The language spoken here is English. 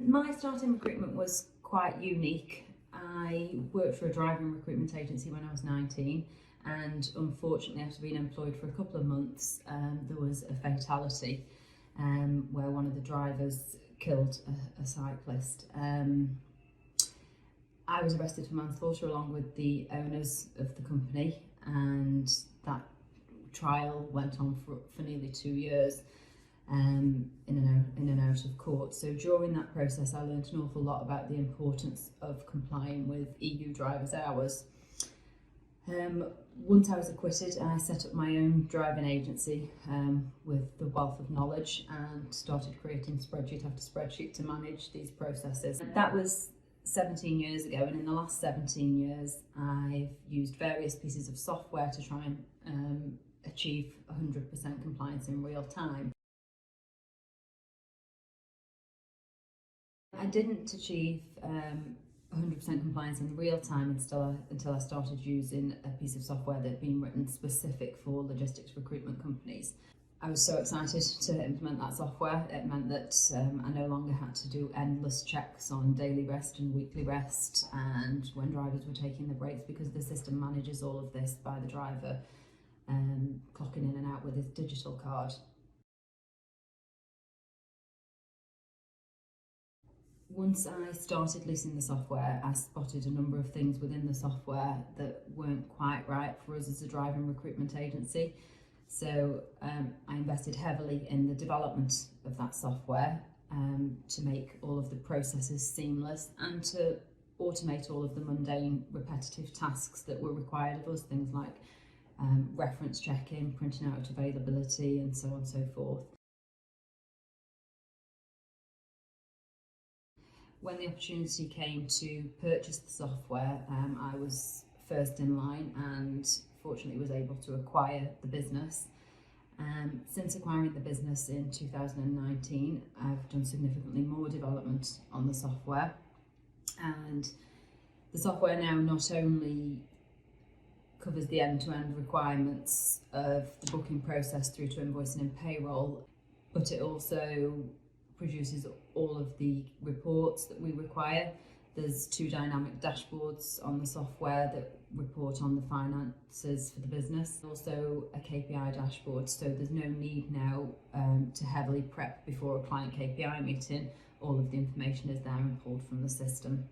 My start in recruitment was quite unique. I worked for a driving recruitment agency when I was 19, and unfortunately after being employed for a couple of months there was a fatality where one of the drivers killed a cyclist. I was arrested for manslaughter along with the owners of the company, and that trial went on for nearly 2 years. In and out of court. So during that process I learned an awful lot about the importance of complying with EU drivers' hours. Once I was acquitted, I set up my own driving agency with the wealth of knowledge and started creating spreadsheet after spreadsheet to manage these processes. That was 17 years ago, and in the last 17 years I've used various pieces of software to try and achieve 100% compliance in real time. I didn't achieve 100% compliance in real time until I started using a piece of software that had been written specific for logistics recruitment companies. I was so excited to implement that software. It meant that I no longer had to do endless checks on daily rest and weekly rest and when drivers were taking the breaks, because the system manages all of this by the driver clocking in and out with his digital card. Once I started leasing the software, I spotted a number of things within the software that weren't quite right for us as a driving recruitment agency. So I invested heavily in the development of that software to make all of the processes seamless and to automate all of the mundane, repetitive tasks that were required of us, things like reference checking, printing out availability, and so on and so forth. When the opportunity came to purchase the software, I was first in line and fortunately was able to acquire the business. Since acquiring the business in 2019, I've done significantly more development on the software, and the software now not only covers the end-to-end requirements of the booking process through to invoicing and payroll, but it also produces all of the reports that we require. There's 2 dynamic dashboards on the software that report on the finances for the business. Also a KPI dashboard, so there's no need now to heavily prep before a client KPI meeting. All of the information is there and pulled from the system.